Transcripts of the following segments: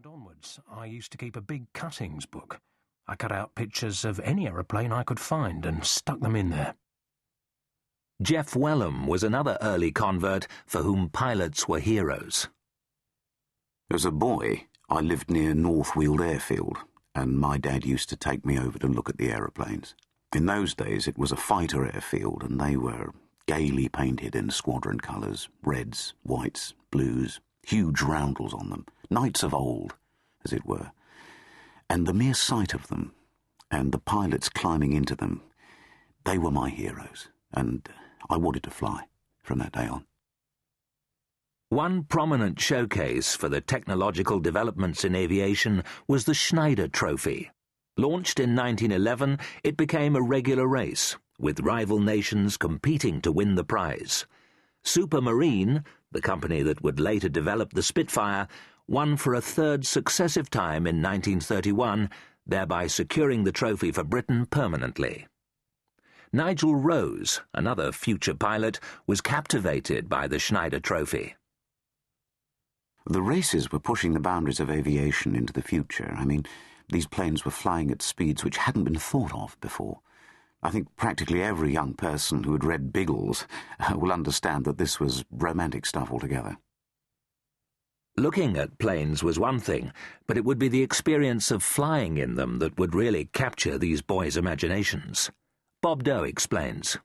moment onwards, I used to keep a big cuttings book. I cut out pictures of any aeroplane I could find and stuck them in there. Jeff Wellham was another early convert for whom pilots were heroes. As a boy, I lived near Northfield Airfield, and my dad used to take me over to look at the aeroplanes. In those days, it was a fighter airfield, and they were gaily painted in squadron colours, reds, whites, blues, huge roundels on them, knights of old, as it were. And the mere sight of them, and the pilots climbing into them, they were my heroes, and I wanted to fly from that day on. One prominent showcase for the technological developments in aviation was the Schneider Trophy. Launched in 1911, it became a regular race, with rival nations competing to win the prize. Supermarine, the company that would later develop the Spitfire, won for a third successive time in 1931, thereby securing the trophy for Britain permanently. Nigel Rose, another future pilot, was captivated by the Schneider Trophy. The races were pushing the boundaries of aviation into the future. I mean, these planes were flying at speeds which hadn't been thought of before. I think practically every young person who had read Biggles will understand that this was romantic stuff altogether. Looking at planes was one thing, but it would be the experience of flying in them that would really capture these boys' imaginations. Bob Doe explains.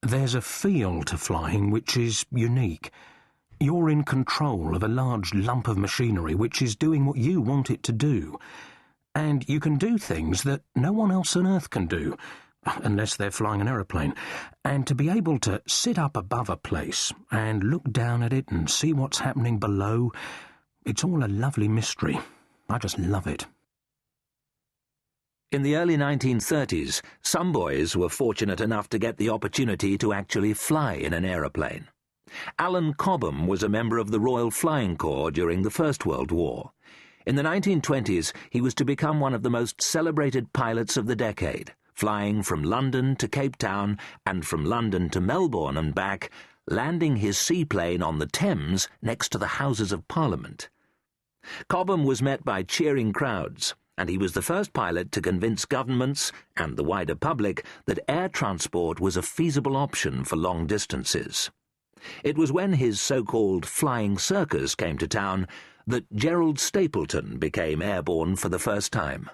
There's a feel to flying which is unique. You're in control of a large lump of machinery which is doing what you want it to do. And you can do things that no one else on Earth can do, unless they're flying an aeroplane. And to be able to sit up above a place and look down at it and see what's happening below, it's all a lovely mystery. I just love it. In the early 1930s, some boys were fortunate enough to get the opportunity to actually fly in an aeroplane. Alan Cobham was a member of the Royal Flying Corps during the First World War. In the 1920s, he was to become one of the most celebrated pilots of the decade, flying from London to Cape Town and from London to Melbourne and back, landing his seaplane on the Thames next to the Houses of Parliament. Cobham was met by cheering crowds, and he was the first pilot to convince governments and the wider public that air transport was a feasible option for long distances. It was when his so-called flying circus came to town that Gerald Stapleton became airborne for the first time.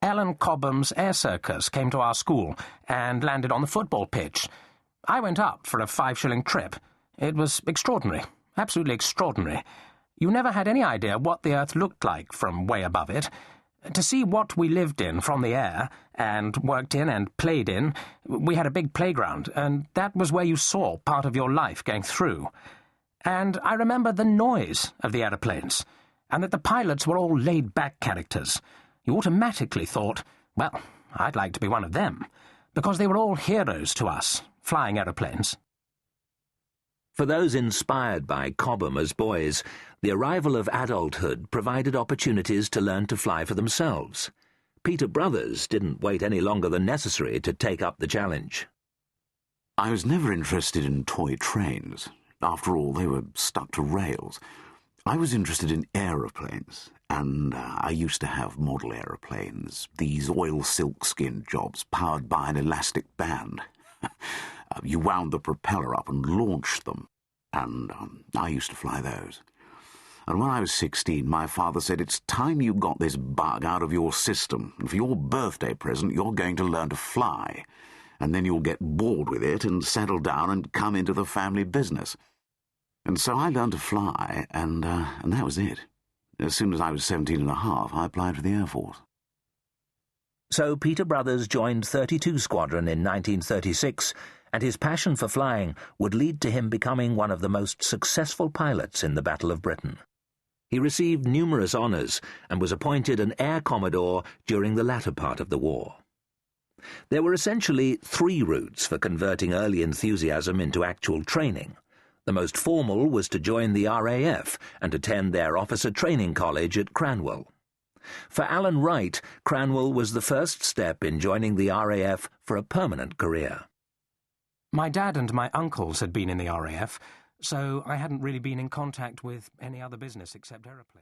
Alan Cobham's air circus came to our school and landed on the football pitch. I went up for a 5-shilling trip. It was extraordinary, absolutely extraordinary. You never had any idea what the Earth looked like from way above it. To see what we lived in from the air, and worked in and played in, we had a big playground, and that was where you saw part of your life going through. And I remember the noise of the aeroplanes, and that the pilots were all laid-back characters. You automatically thought, well, I'd like to be one of them, because they were all heroes to us, flying aeroplanes. For those inspired by Cobham as boys, the arrival of adulthood provided opportunities to learn to fly for themselves. Peter Brothers didn't wait any longer than necessary to take up the challenge. I was never interested in toy trains. After all, they were stuck to rails. I was interested in aeroplanes, and I used to have model aeroplanes, these oil silk skin jobs powered by an elastic band. You wound the propeller up and launched them, and I used to fly those. And when I was 16, my father said, "It's time you got this bug out of your system, and for your birthday present, you're going to learn to fly, and then you'll get bored with it and settle down and come into the family business." And so I learned to fly, and that was it. As soon as I was 17 and a half, I applied for the Air Force. So Peter Brothers joined 32 Squadron in 1936, and his passion for flying would lead to him becoming one of the most successful pilots in the Battle of Britain. He received numerous honours and was appointed an Air Commodore during the latter part of the war. There were essentially 3 routes for converting early enthusiasm into actual training. The most formal was to join the RAF and attend their officer training college at Cranwell. For Alan Wright, Cranwell was the first step in joining the RAF for a permanent career. My dad and my uncles had been in the RAF, so I hadn't really been in contact with any other business except aeroplanes.